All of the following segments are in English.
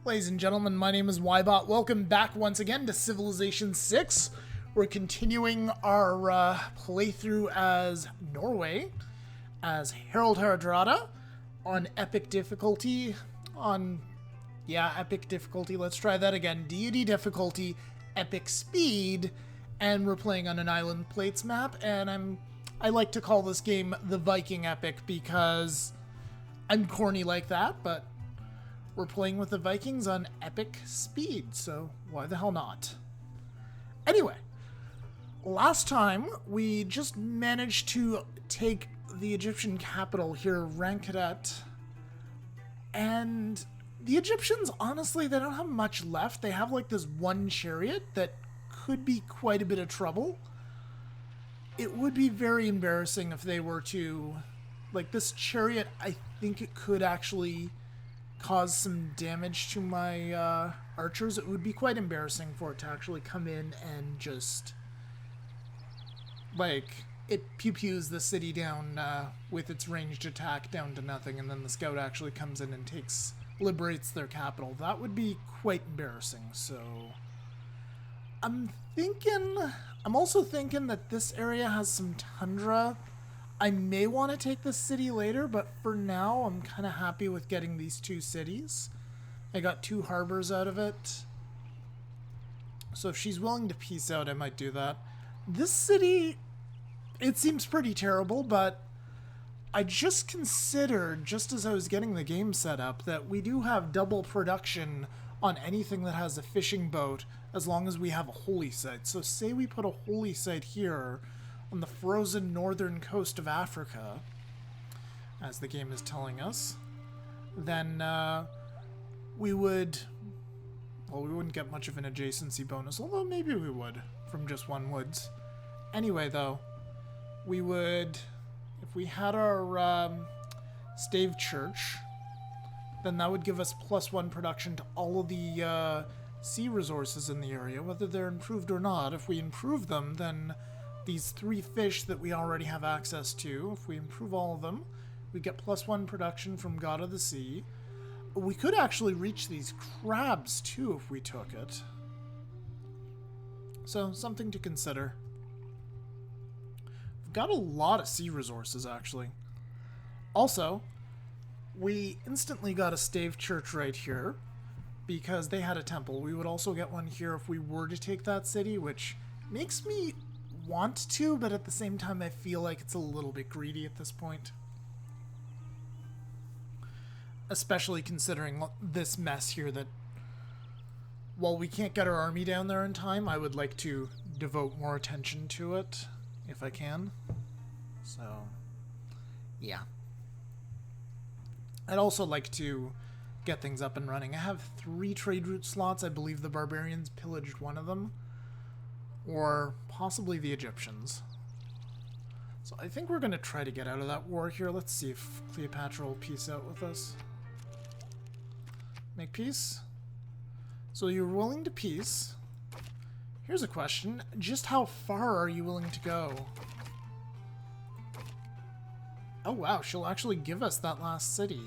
Ladies and gentlemen, my name is Ybot. Welcome back once again to Civilization 6. We're continuing our playthrough as Norway, as Harold Hardrada, on epic difficulty, epic difficulty, let's try that again, deity difficulty, epic speed, and we're playing on an island plates map, and I like to call this game the Viking epic because I'm corny like that, but we're playing with the Vikings on epic speed, so why the hell not? Anyway, last time we just managed to take the Egyptian capital here, Rankadat, and the Egyptians, honestly, they don't have much left. They have like this one chariot that could be quite a bit of trouble. It would be very embarrassing if they were to, like, this chariot, I think it could actually cause some damage to my archers. It would be quite embarrassing for it to actually come in and just, like, it pew-pews the city down with its ranged attack down to nothing, and then the scout actually comes in and liberates their capital. That would be quite embarrassing, so I'm also thinking that this area has some tundra. I may want to take this city later, but for now, I'm kind of happy with getting these two cities. I got 2 harbors out of it. So if she's willing to peace out, I might do that. This city, it seems pretty terrible, but I just considered, just as I was getting the game set up, that we do have double production on anything that has a fishing boat, as long as we have a holy site. So say we put a holy site here on the frozen northern coast of Africa, as the game is telling us, then we wouldn't get much of an adjacency bonus, although maybe we would, from just one woods. Anyway, though, we would, if we had our Stave Church, then that would give us +1 production to all of the sea resources in the area, whether they're improved or not. If we improve them, then these 3 fish that we already have access to, if we improve all of them, we get +1 production from God of the Sea. We could actually reach these crabs too if we took it. So, something to consider. We've got a lot of sea resources, actually. Also, we instantly got a Stave Church right here because they had a temple. We would also get one here if we were to take that city, which makes me want to, but at the same time I feel like it's a little bit greedy at this point. Especially considering this mess here, that while we can't get our army down there in time, I would like to devote more attention to it if I can. So, yeah. I'd also like to get things up and running. I have 3 trade route slots. I believe the barbarians pillaged one of them. Or possibly the Egyptians. So I think we're going to try to get out of that war here. Let's see if Cleopatra will peace out with us. Make peace? So you're willing to peace. Here's a question. Just how far are you willing to go? Oh wow, she'll actually give us that last city.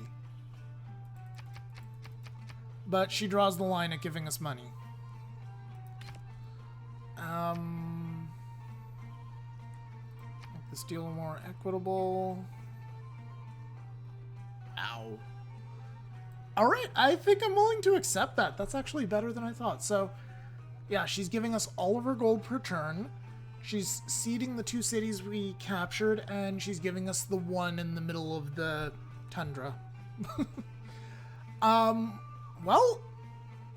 But she draws the line at giving us money. Make this deal more equitable. Ow. Alright, I think I'm willing to accept that. That's actually better than I thought. So, yeah, she's giving us all of her gold per turn. She's ceding the 2 cities we captured, and she's giving us the one in the middle of the tundra. Well,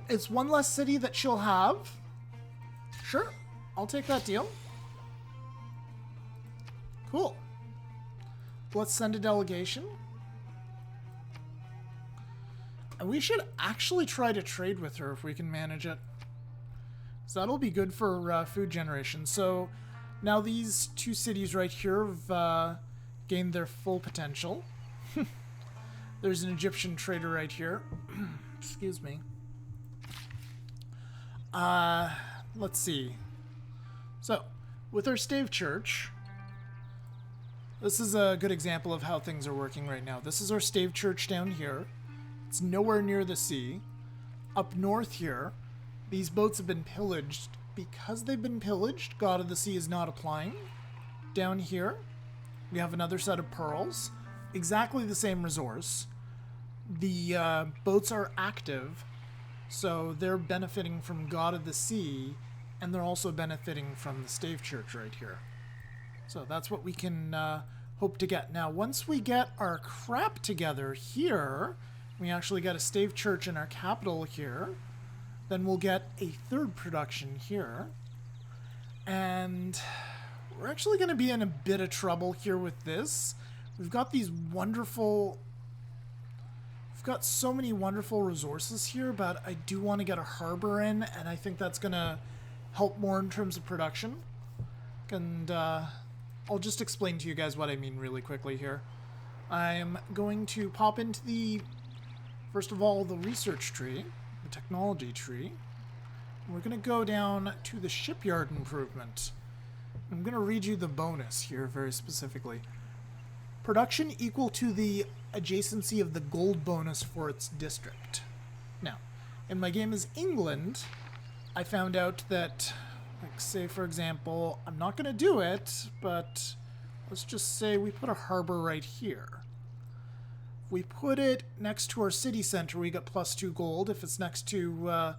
it's 1 less city that she'll have. Sure, I'll take that deal. Cool. Let's send a delegation. And we should actually try to trade with her if we can manage it. So that'll be good for food generation. So now these 2 cities right here have gained their full potential. There's an Egyptian trader right here. Excuse me. Let's see. So, with our Stave Church, this is a good example of how things are working right now. This is our Stave Church down here. It's nowhere near the sea. Up north here, these boats have been pillaged. Because they've been pillaged, God of the Sea is not applying. Down here, we have another set of pearls. Exactly the same resource. The boats are active, so they're benefiting from God of the Sea, and they're also benefiting from the Stave Church right here. So that's what we can hope to get. Now, once we get our crap together here, we actually get a Stave Church in our capital here. Then we'll get a third production here. And we're actually going to be in a bit of trouble here with this. We've got these wonderful... We've got so many wonderful resources here, but I do want to get a harbor in, and I think that's going to help more in terms of production. And I'll just explain to you guys what I mean really quickly here. I'm going to pop into the, first of all, the research tree. The technology tree. We're going to go down to the shipyard improvement. I'm going to read you the bonus here very specifically. Production equal to the adjacency of the gold bonus for its district. Now, in my game as England, I found out that, like, say for example, I'm not going to do it, but let's just say we put a harbor right here. We put it next to our city center, we get +2 gold. If it's next to a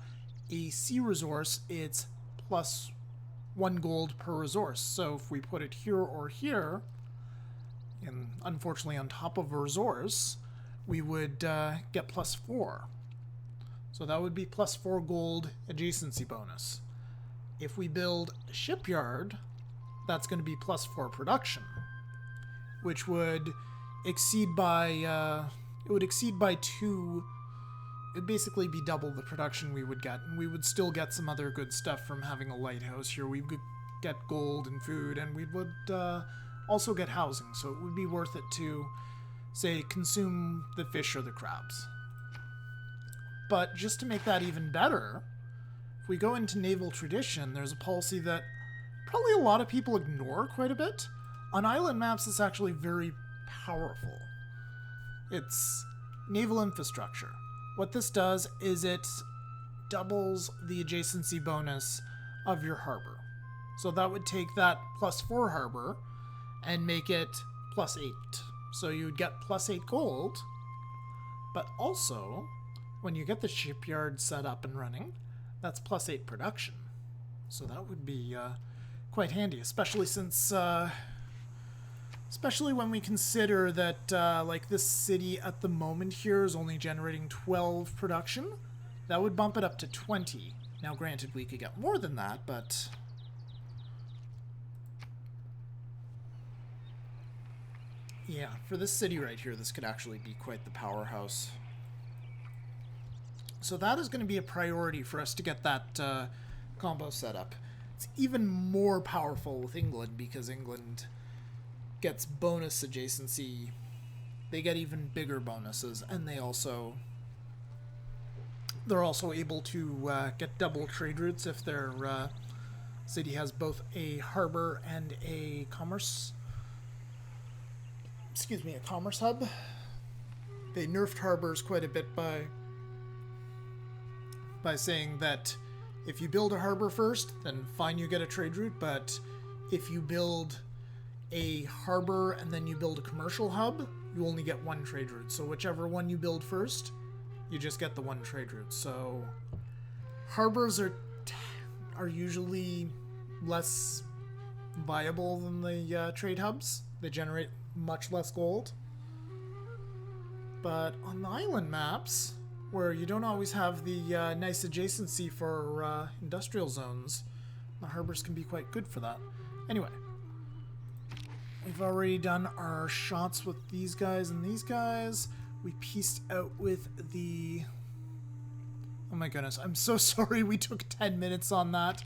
sea resource, it's +1 gold per resource. So if we put it here or here, and unfortunately on top of a resource, we would get +4. So that would be +4 gold adjacency bonus. If we build a shipyard, that's going to be +4 production, which would exceed by it would exceed by 2. It'd basically be double the production we would get, and we would still get some other good stuff from having a lighthouse here. We would get gold and food, and we would also get housing, so it would be worth it to, say, consume the fish or the crabs. But just to make that even better, if we go into naval tradition, there's a policy that probably a lot of people ignore quite a bit. On island maps, it's actually very powerful. It's naval infrastructure. What this does is it doubles the adjacency bonus of your harbor. So that would take that +4 harbor and make it +8. So you would get +8 gold, but also when you get the shipyard set up and running, that's +8 production. So that would be quite handy, especially since especially when we consider that like this city at the moment here is only generating 12 production. That would bump it up to 20. Now granted, we could get more than that, but yeah, for this city right here, this could actually be quite the powerhouse. So that is going to be a priority for us to get that combo set up. It's even more powerful with England because England gets bonus adjacency. They get even bigger bonuses, and they're also able to get double trade routes if their city has both a harbor and a commerce hub. They nerfed harbors quite a bit by saying that if you build a harbor first, then fine, you get a trade route, but if you build a harbor and then you build a commercial hub, you only get one trade route. So whichever one you build first, you just get the one trade route. So harbors are usually less viable than the trade hubs. They generate much less gold. But on the island maps, where you don't always have the nice adjacency for industrial zones, the harbors can be quite good for that. Anyway, we've already done our shots with these guys and these guys. We pieced out with the... Oh my goodness, I'm so sorry we took 10 minutes on that.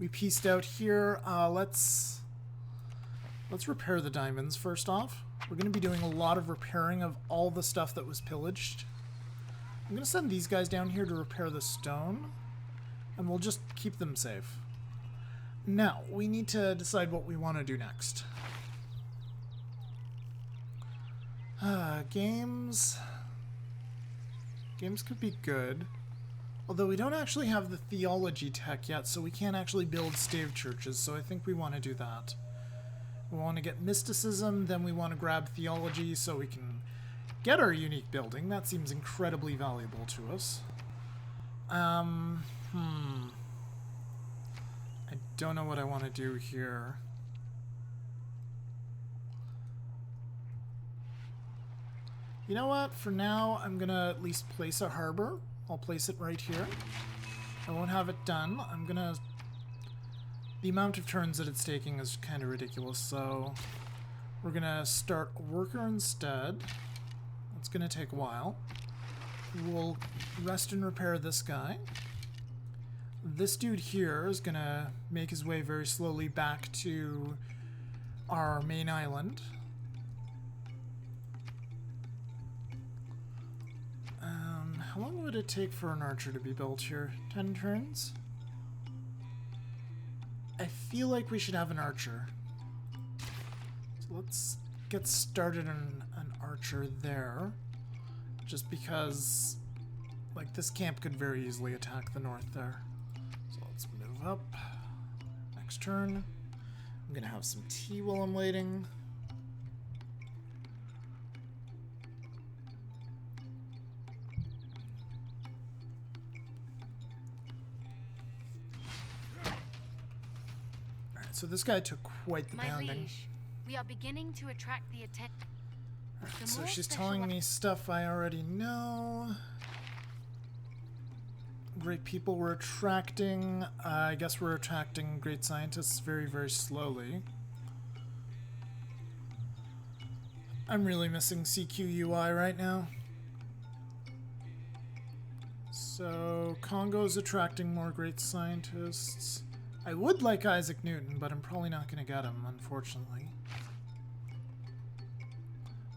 We pieced out here. Let's repair the diamonds first off. We're going to be doing a lot of repairing of all the stuff that was pillaged. I'm going to send these guys down here to repair the stone, and we'll just keep them safe. Now, we need to decide what we want to do next. Games. Games could be good. Although we don't actually have the theology tech yet, so we can't actually build stave churches, so I think we want to do that. We want to get mysticism, then we want to grab theology so we can get our unique building. That seems incredibly valuable to us. I don't know what I want to do here. You know what? For now, I'm going to at least place a harbor. I'll place it right here. I won't have it done. I'm going to... The amount of turns that it's taking is kind of ridiculous, so we're going to start a worker instead. It's going to take a while. We'll rest and repair this guy. This dude here is going to make his way very slowly back to our main island. How long would it take for an archer to be built here? 10 turns? I feel like we should have an archer. So let's get started on an archer there. Just because, like, this camp could very easily attack the north there. So let's move up. Next turn. I'm gonna have some tea while I'm waiting. So this guy took quite the pounding. Liege, we are beginning to attract the attention. Alright, so she's telling me stuff I already know. Great people we're attracting. I guess we're attracting great scientists very, very slowly. I'm really missing CQUI right now. So Congo's attracting more great scientists. I would like Isaac Newton, but I'm probably not going to get him, unfortunately.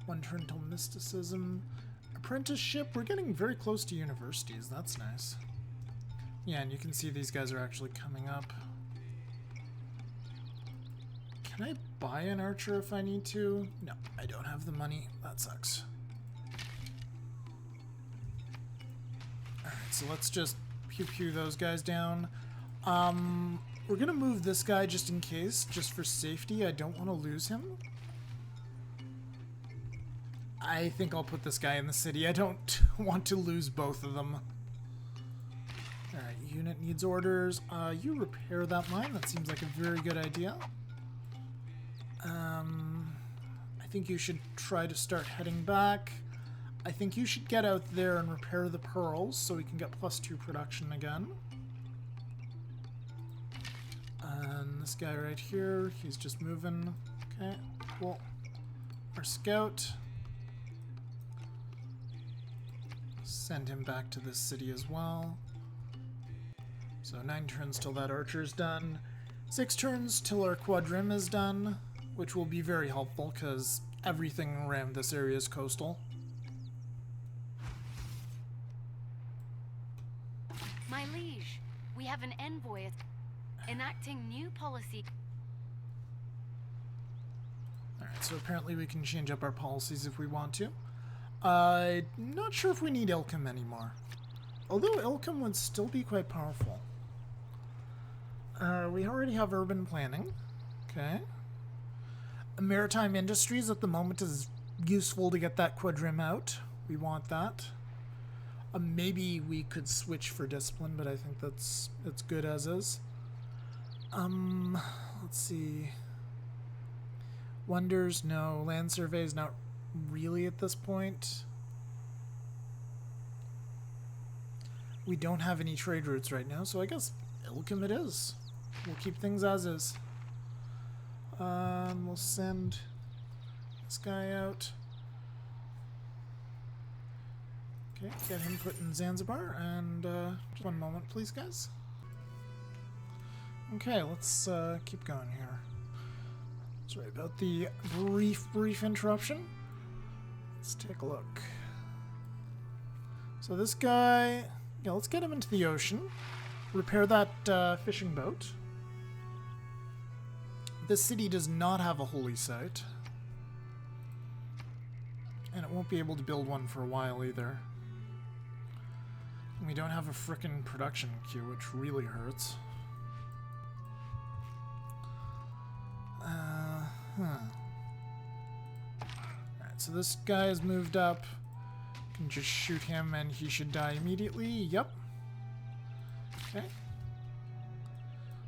One turn till mysticism. Apprenticeship, we're getting very close to universities. That's nice. Yeah, and you can see these guys are actually coming up. Can I buy an archer if I need to? No, I don't have the money. That sucks. Alright, so let's just pew-pew those guys down. We're gonna move this guy just in case, just for safety. I don't want to lose him. I think I'll put this guy in the city. I don't want to lose both of them. Alright, unit needs orders. You repair that mine. That seems like a very good idea. I think you should try to start heading back. I think you should get out there and repair the pearls so we can get +2 production again. And this guy right here, he's just moving. Okay, cool. Our scout. Send him back to this city as well. So 9 turns till that archer's done. 6 turns till our quadrim is done, which will be very helpful because everything around this area is coastal. My liege, we have an envoy enacting new policy. Alright, so apparently we can change up our policies if we want to. I'm not sure if we need Ilkham anymore. Although Ilkham would still be quite powerful. We already have urban planning. Okay. Maritime industries at the moment is useful to get that quadrim out. We want that. Maybe we could switch for discipline, but I think it's good as is. Let's see. Wonders, no. Land surveys, not really at this point. We don't have any trade routes right now, so I guess Ilkham it is. We'll keep things as is. We'll send this guy out. Okay, get him put in Zanzibar, and just one moment, please, guys. Okay, let's keep going here. Sorry about the brief interruption. Let's take a look. So this guy, yeah, let's get him into the ocean. Repair that fishing boat. This city does not have a holy site. And it won't be able to build one for a while either. We don't have a frickin' production queue, which really hurts. Alright, so this guy has moved up. Can just shoot him and he should die immediately. Yep. Okay.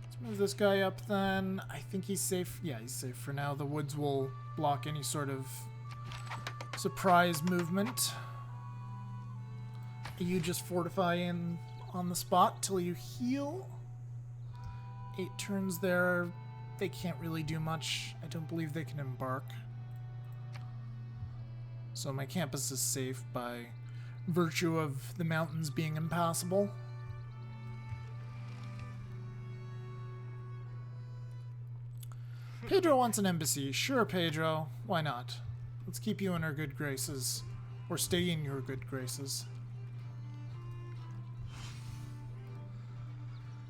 Let's move this guy up then. I think he's safe. Yeah, he's safe for now. The woods will block any sort of surprise movement. You just fortify in on the spot till you heal. 8 turns there. They can't really do much. I don't believe they can embark. So my campus is safe by virtue of the mountains being impassable. Pedro wants an embassy. Sure, Pedro. Why not? Let's keep you in our good graces. Or stay in your good graces.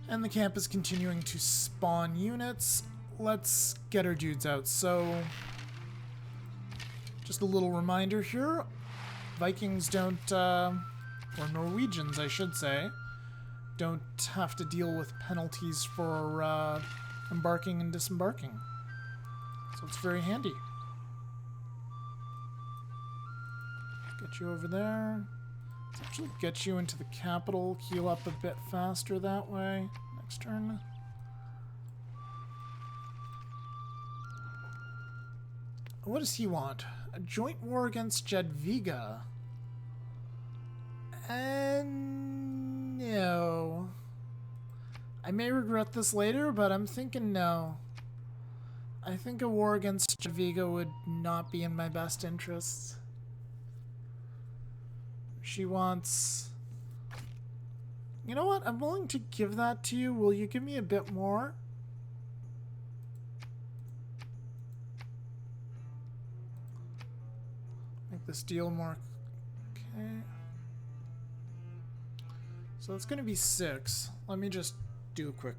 And the camp is continuing to spawn units. Let's get our dudes out. So, just a little reminder here. Vikings don't, or Norwegians, I should say, don't have to deal with penalties for embarking and disembarking. So it's very handy. Get you over there. Let's actually get you into the capital. Heal up a bit faster that way. Next turn. What does he want? A joint war against Jadwiga. And no. I may regret this later, but I'm thinking no. I think a war against Jadwiga would not be in my best interests. She wants... You know what? I'm willing to give that to you. Will you give me a bit more? Make this deal more... Okay. So it's going to be 6. Let me just do a quick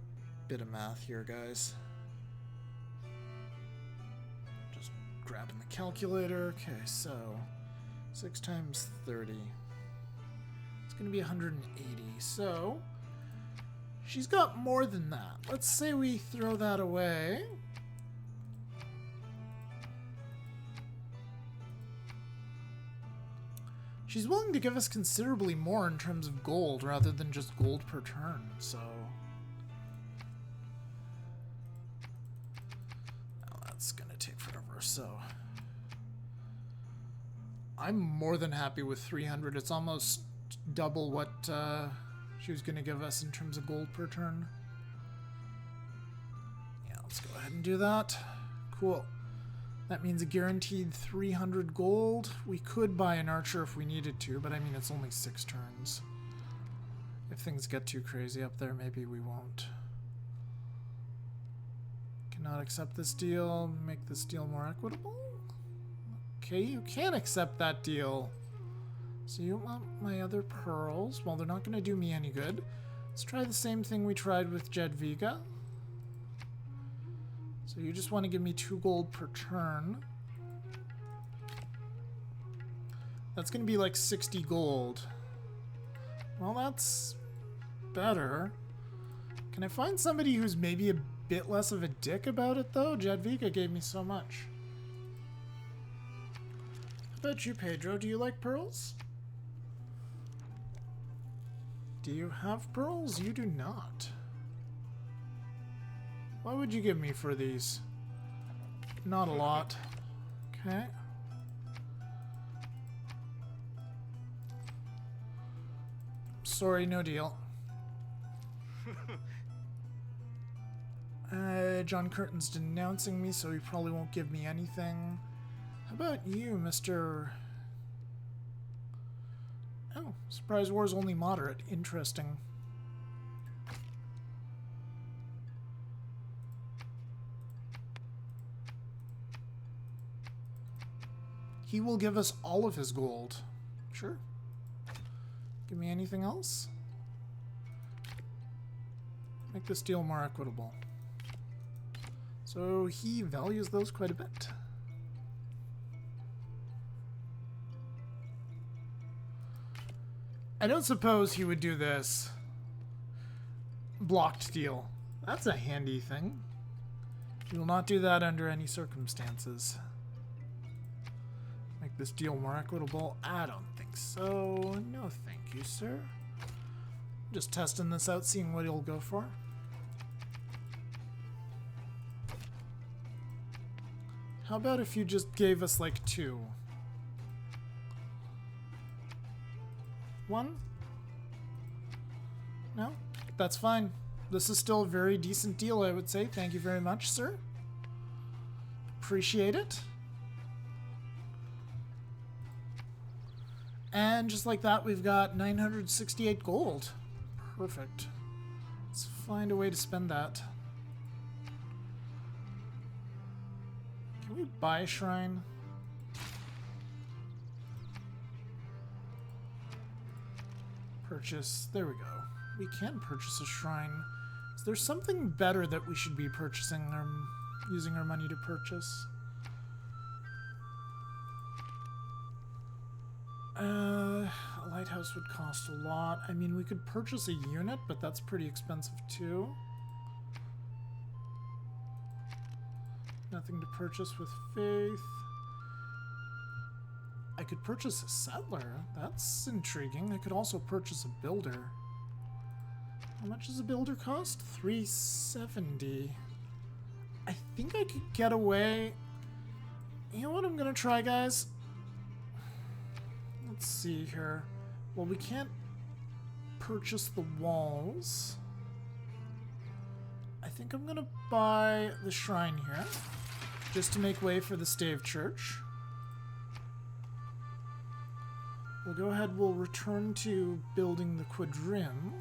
bit of math here, guys. Just grabbing the calculator. Okay, so 6 times 30. It's going to be 180. So she's got more than that. Let's say we throw that away. She's willing to give us considerably more in terms of gold rather than just gold per turn, so... Well, that's gonna take forever, so... I'm more than happy with 300. It's almost double what she was gonna give us in terms of gold per turn. Yeah, let's go ahead and do that. Cool. That means a guaranteed 300 gold. We could buy an archer if we needed to, but I mean, it's only 6 turns. If things get too crazy up there, maybe we won't. Cannot accept this deal. Make this deal more equitable. Okay, you can accept that deal. So you want my other pearls? Well, they're not going to do me any good. Let's try the same thing we tried with Jadwiga. So you just want to give me 2 gold per turn. That's going to be like 60 gold. Well, that's better. Can I find somebody who's maybe a bit less of a dick about it, though? Jadwiga gave me so much. How about you, Pedro? Do you like pearls? Do you have pearls? You do not. What would you give me for these? Not a lot. Okay. Sorry, no deal. John Curtin's denouncing me, so he probably won't give me anything. How about you, Mr... Oh, Surprise War is only moderate. Interesting. He will give us all of his gold. Sure. Give me anything else? Make this deal more equitable. So he values those quite a bit. I don't suppose he would do this. Blocked deal. That's a handy thing. He will not do that under any circumstances. Make this deal more equitable? I don't think so. No thank you, sir. Just testing this out, seeing what he'll go for. How about if you just gave us like 2? 1? No? That's fine. This is still a very decent deal, I would say. Thank you very much, sir. Appreciate it. And just like that, we've got 968 gold. Perfect. Let's find a way to spend that. Can we buy a shrine? Purchase. There we go. We can purchase a shrine. Is there something better that we should be purchasing or using our money to purchase? A lighthouse would cost a lot. I mean, we could purchase a unit, but that's pretty expensive too. Nothing to purchase with faith. I could purchase a settler. That's intriguing. I could also purchase a builder. How much does a builder cost? 370. I think I could get away. You know what I'm gonna try, guys? Let's see here. Well, we can't purchase the walls. I think I'm gonna buy the shrine here, just to make way for the Stave Church. We'll go ahead, we'll return to building the quadrim.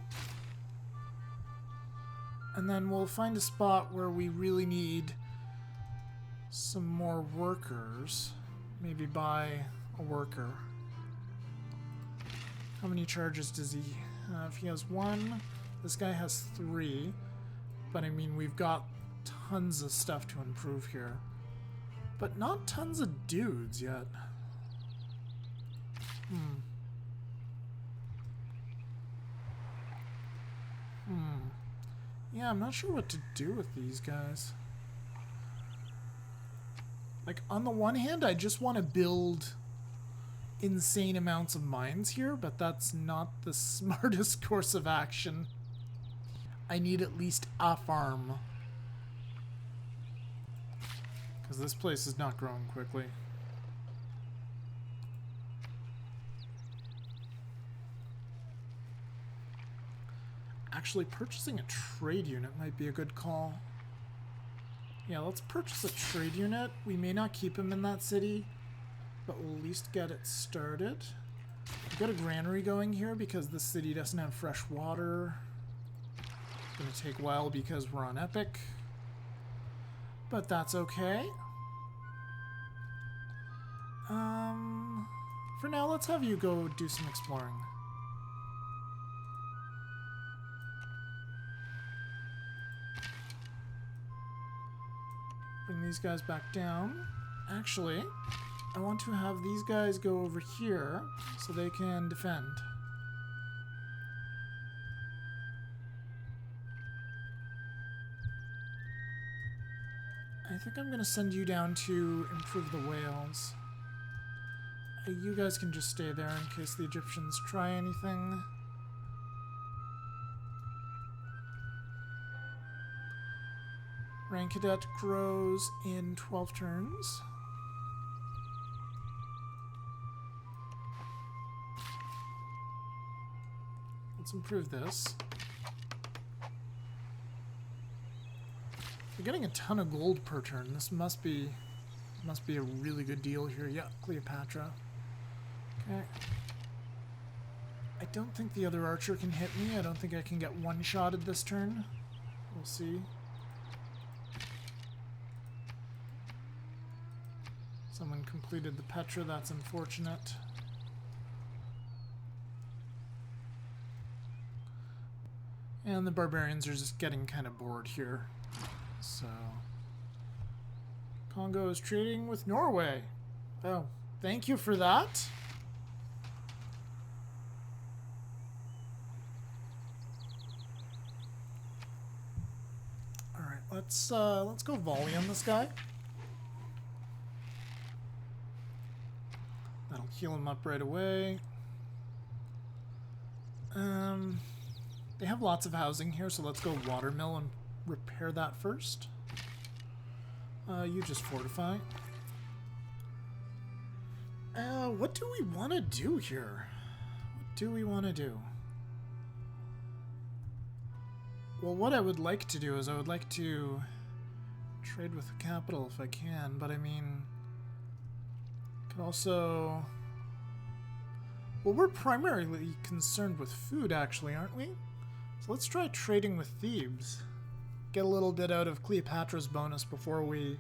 And then we'll find a spot where we really need some more workers. Maybe buy a worker. How many charges does he have? He has 1. This guy has 3. But I mean, we've got tons of stuff to improve here. But not tons of dudes yet. Yeah, I'm not sure what to do with these guys. Like, on the one hand, I just want to build insane amounts of mines here, but that's not the smartest course of action. I need at least a farm. Because this place is not growing quickly. Actually, purchasing a trade unit might be a good call. Yeah, let's purchase a trade unit. We may not keep him in that city, but we'll at least get it started. We've got a granary going here because this city doesn't have fresh water. It's going to take a while because we're on Epic. But that's okay. For now, let's have you go do some exploring. Bring these guys back down. Actually, I want to have these guys go over here so they can defend. I think I'm going to send you down to improve the whales. You guys can just stay there in case the Egyptians try anything. Rank Cadet grows in 12 turns. Let's improve this. We're getting a ton of gold per turn. This must be a really good deal here. Yeah, Cleopatra. Okay. I don't think the other archer can hit me. I don't think I can get one-shotted this turn. We'll see. Someone completed the Petra. That's unfortunate. And the barbarians are just getting kind of bored here. So, Congo is trading with Norway. Oh, thank you for that. let's go volley on this guy. That'll heal him up right away. They have lots of housing here, so let's go watermill and repair that first. You just fortify. What do we want to do here? What do we want to do? Well, what I would like to do is I would like to trade with the capital if I can, but I mean, could also... Well, we're primarily concerned with food, actually, aren't we? So let's try trading with Thebes. Get a little bit out of Cleopatra's bonus before we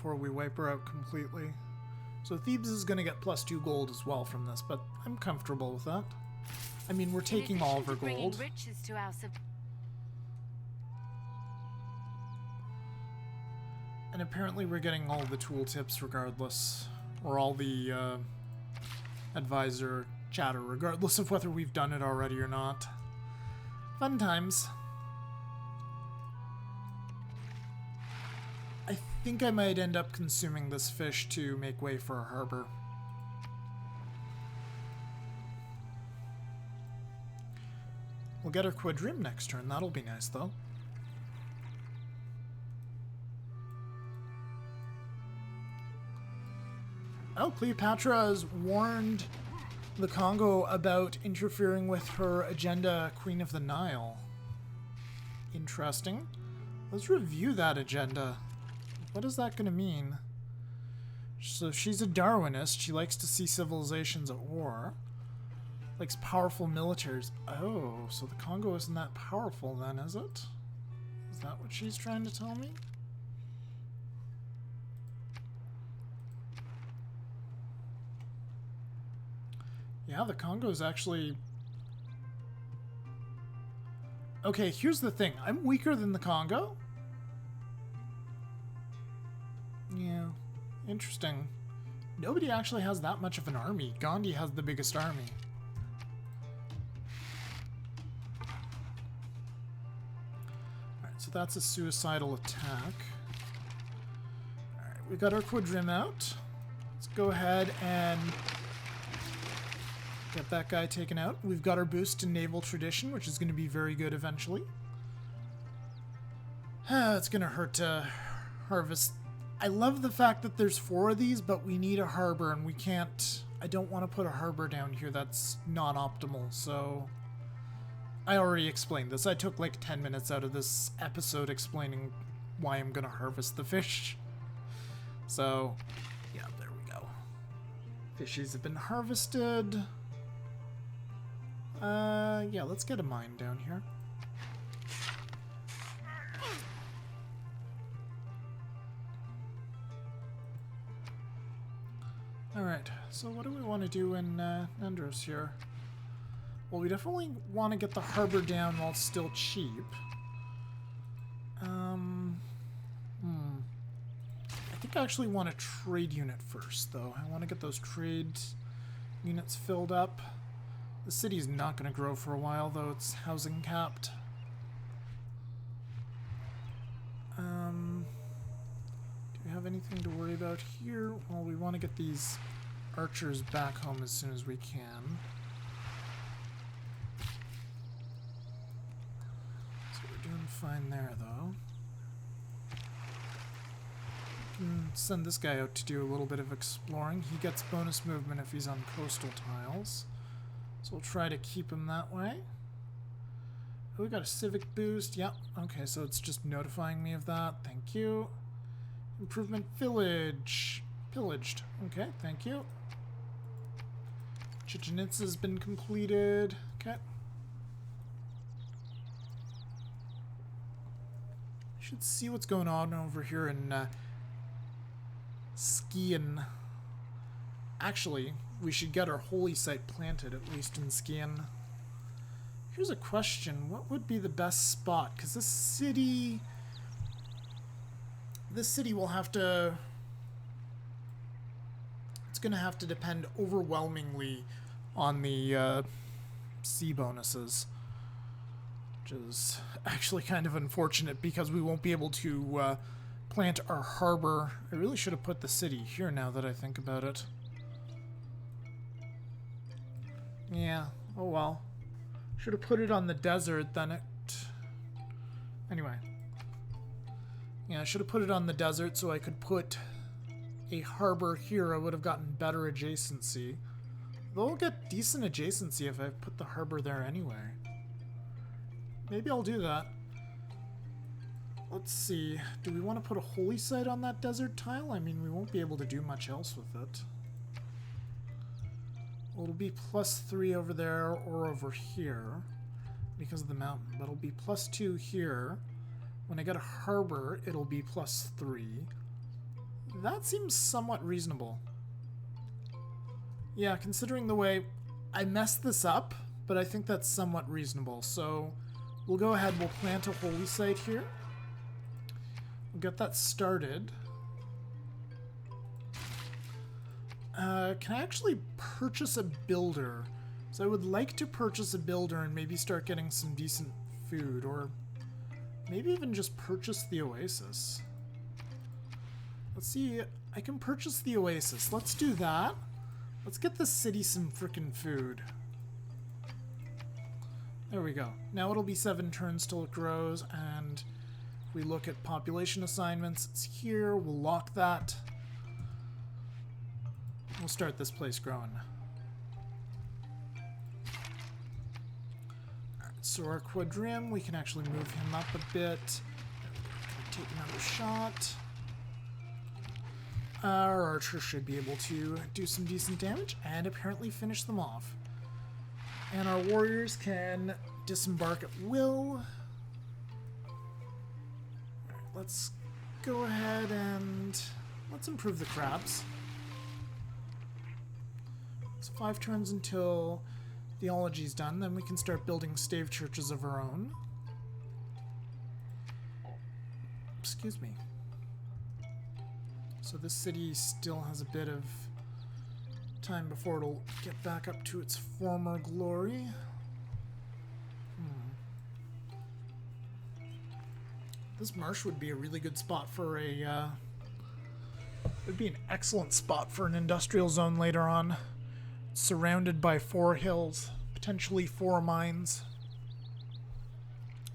wipe her out completely. So Thebes is going to get +2 gold as well from this, but I'm comfortable with that. I mean, we're taking all of her gold. Riches to our And apparently we're getting all the tooltips regardless. Or all the advisor chatter regardless of whether we've done it already or not. Fun times. I think I might end up consuming this fish to make way for a harbor. We'll get our quadrim next turn. That'll be nice, though. Oh, Cleopatra has warned the Congo about interfering with her agenda, Queen of the Nile. Interesting. Let's review that agenda. What is that going to mean? So she's a Darwinist. She likes to see civilizations at war. Likes powerful militaries. Oh, so the Congo isn't that powerful then, is it? Is that what she's trying to tell me? Yeah, the Congo is actually... Okay, here's the thing. I'm weaker than the Congo? Yeah, interesting. Nobody actually has that much of an army. Gandhi has the biggest army. Alright, so that's a suicidal attack. Alright, we got our quadrim out. Let's go ahead and get that guy taken out. We've got our boost to naval tradition, which is going to be very good eventually. It's going to hurt to harvest. I love the fact that there's 4 of these, but we need a harbor, and we can't... I don't want to put a harbor down here. That's not optimal, so... I already explained this. I took like 10 minutes out of this episode explaining why I'm going to harvest the fish. So, yeah, there we go. Fishies have been harvested. Yeah, let's get a mine down here. Alright, so what do we want to do in Nendros here? Well, we definitely want to get the harbor down while it's still cheap. I think I actually want a trade unit first, though. I want to get those trade units filled up. The city's not going to grow for a while, though it's housing capped. Do we have anything to worry about here? Well, we want to get these archers back home as soon as we can. So we're doing fine there, though. We can send this guy out to do a little bit of exploring. He gets bonus movement if he's on coastal tiles. So we'll try to keep him that way. Oh, we got a civic boost. Yep. Okay, so it's just notifying me of that. Thank you. Improvement village. Pillaged. Okay, thank you. Chichen Itza's been completed. Okay. Should see what's going on over here in Skian. Actually, we should get our holy site planted, at least in Skian. Here's a question. What would be the best spot? Because this city will have to... It's going to have to depend overwhelmingly on the sea bonuses. which is actually kind of unfortunate because we won't be able to plant our harbor. I really should have put the city here now that I think about it. Yeah, oh well. Should have put it on the desert, then it... Anyway. Yeah, I should have put it on the desert so I could put a harbor here. I would have gotten better adjacency. Though I'll get decent adjacency if I put the harbor there anyway. Maybe I'll do that. Let's see. Do we want to put a holy site on that desert tile? I mean, we won't be able to do much else with it. Well, it'll be +3 over there or over here because of the mountain, but it'll be +2 here. When I get a harbor, it'll be +3. That seems somewhat reasonable. Yeah, considering the way I messed this up, but I think that's somewhat reasonable. So we'll go ahead, we'll plant a holy site here. We'll get that started. Can I actually purchase a builder? So I would like to purchase a builder and maybe start getting some decent food, or maybe even just purchase the oasis. Let's see, I can purchase the oasis. Let's do that. Let's get the city some frickin' food. There we go. Now it'll be 7 turns till it grows, and we look at population assignments. It's here. We'll lock that. We'll start this place growing. Alright, so our quadrim, we can actually move him up a bit. Take another shot. Our archer should be able to do some decent damage and apparently finish them off. And our warriors can disembark at will. Alright, let's go ahead and let's improve the crabs. It's 5 turns until theology's done, then we can start building stave churches of our own. Excuse me. So this city still has a bit of time before it'll get back up to its former glory. This marsh would be a really good spot for a... it would be an excellent spot for an industrial zone later on. Surrounded by 4 hills, potentially 4 mines.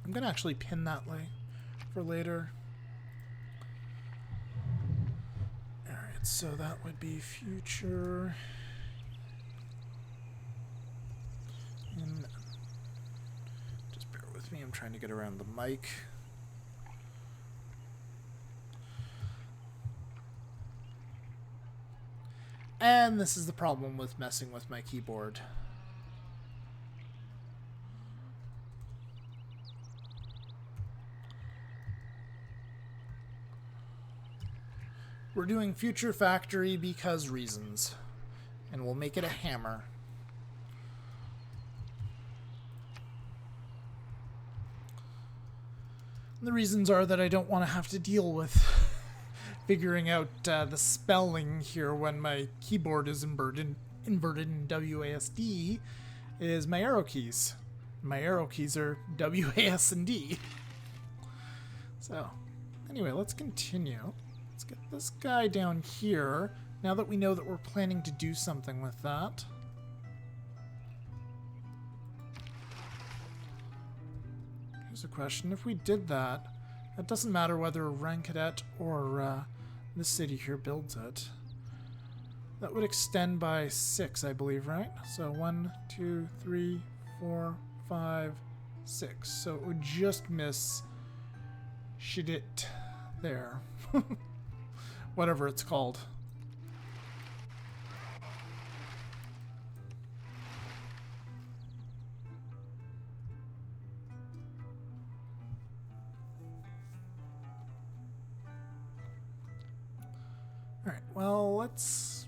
I'm gonna actually pin that for later. Alright, so that would be future. And just bear with me, I'm trying to get around the mic. And this is the problem with messing with my keyboard. We're doing future factory because reasons. And we'll make it a hammer. And the reasons are that I don't want to have to deal with figuring out the spelling here when my keyboard is inverted in WASD is my arrow keys. My arrow keys are WAS and D. So, anyway, let's continue. Let's get this guy down here, now that we know that we're planning to do something with that. Here's a question. If we did that, it doesn't matter whether a rank cadet or the city here builds it. That would extend by 6, I believe, right? So 1, 2, 3, 4, 5, 6. So it would just miss Shidit there. Whatever it's called. Alright, well, let's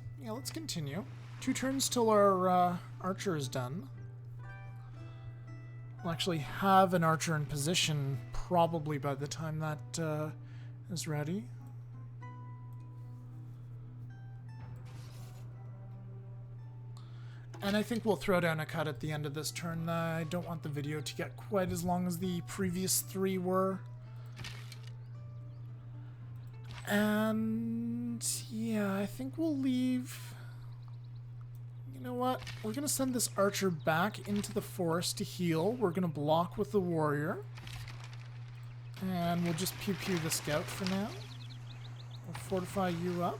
continue. 2 turns till our archer is done. We'll actually have an archer in position probably by the time that is ready. And I think we'll throw down a cut at the end of this turn. I don't want the video to get quite as long as the previous 3 were. And yeah, I think we'll leave... You know what? We're going to send this archer back into the forest to heal. We're going to block with the warrior. And we'll just pew-pew the scout for now. We'll fortify you up.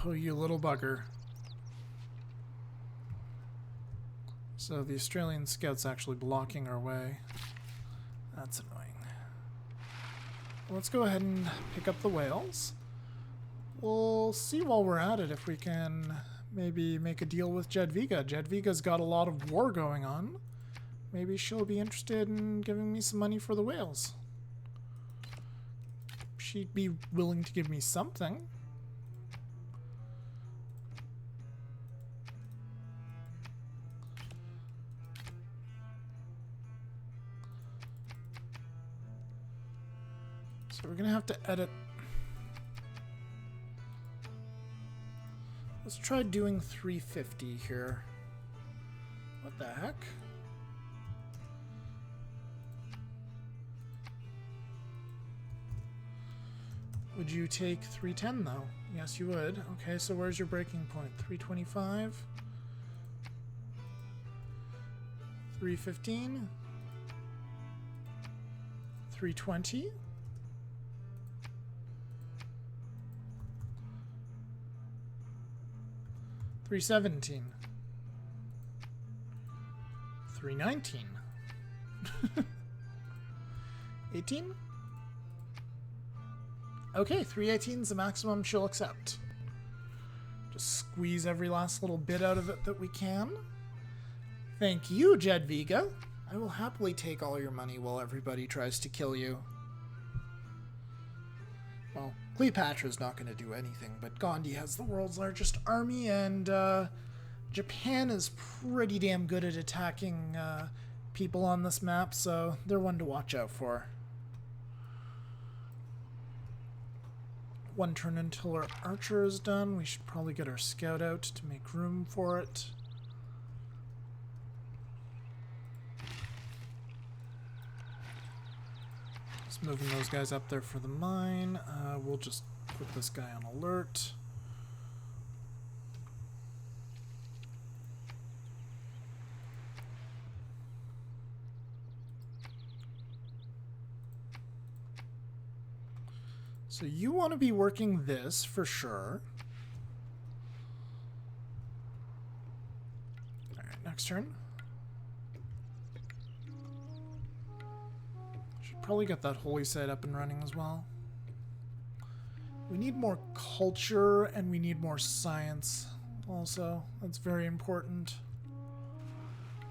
Oh, you little bugger. So the Australian scout's actually blocking our way. That's annoying. Let's go ahead and pick up the whales. We'll see while we're at it if we can maybe make a deal with Jadwiga. Jadwiga's got a lot of war going on. Maybe she'll be interested in giving me some money for the whales. She'd be willing to give me something. So we're going to have to edit. Let's try doing 350 here. What the heck? Would you take 310 though? Yes, you would. Okay, so where's your breaking point? 325? 315? 320? 317. 319. 18? Okay, 318 is the maximum she'll accept. Just squeeze every last little bit out of it that we can. Thank you, Jadwiga. I will happily take all your money while everybody tries to kill you. Well, Cleopatra's not going to do anything, but Gandhi has the world's largest army, and Japan is pretty damn good at attacking people on this map, so they're one to watch out for. One turn until our archer is done. We should probably get our scout out to make room for it. Just moving those guys up there for the mine. We'll just put this guy on alert. So you want to be working this for sure. Alright, next turn. Should probably get that holy site up and running as well. We need more culture and we need more science also. That's very important.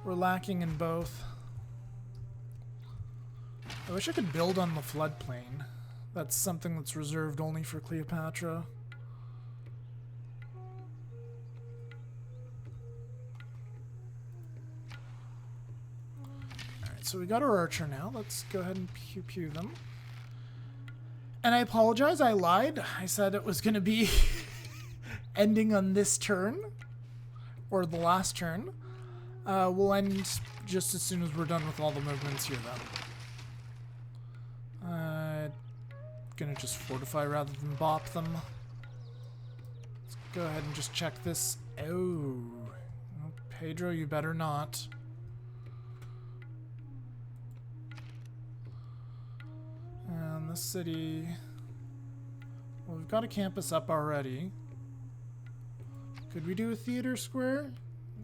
We're lacking in both. I wish I could build on the floodplain. That's something that's reserved only for Cleopatra. Alright, so we got our archer now. Let's go ahead and pew-pew them. And I apologize, I lied. I said it was going to be ending on this turn. Or the last turn. We'll end just as soon as we're done with all the movements here, though. Gonna just fortify rather than bop them. Let's go ahead and just check this. Oh, Pedro, you better not. And the city. Well, we've got a campus up already. Could we do a theater square?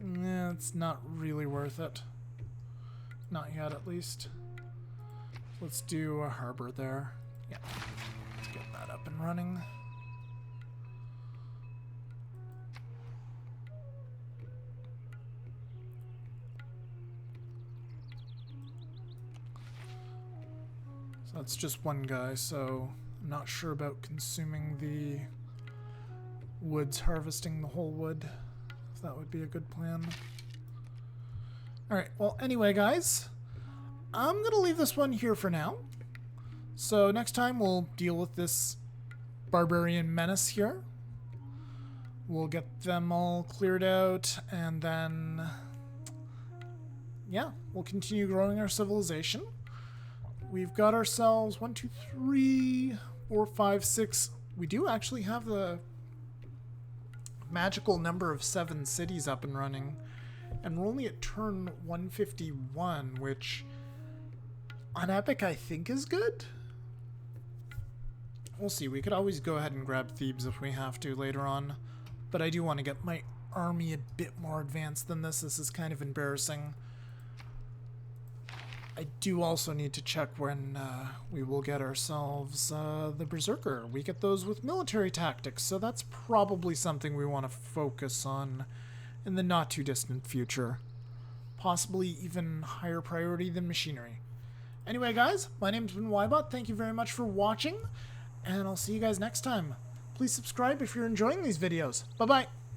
Nah, it's not really worth it. Not yet, at least. Let's do a harbor there. Yeah. Let's get that up and running. So that's just one guy, so I'm not sure about consuming the woods, harvesting the whole wood. If that would be a good plan. Alright, well, anyway, guys. I'm going to leave this one here for now. So next time we'll deal with this barbarian menace here. We'll get them all cleared out, and then, yeah, we'll continue growing our civilization. We've got ourselves 1, 2, 3, 4, 5, 6. We do actually have the magical number of 7 cities up and running, and we're only at turn 151, which on Epic I think is good. We'll see. We could always go ahead and grab Thebes if we have to later on. But I do want to get my army a bit more advanced than this. This is kind of embarrassing. I do also need to check when we will get ourselves the Berserker. We get those with military tactics, so that's probably something we want to focus on in the not too distant future. Possibly even higher priority than machinery. Anyway, guys, my name's been Ybot. Thank you very much for watching, and I'll see you guys next time. Please subscribe if you're enjoying these videos. Bye-bye.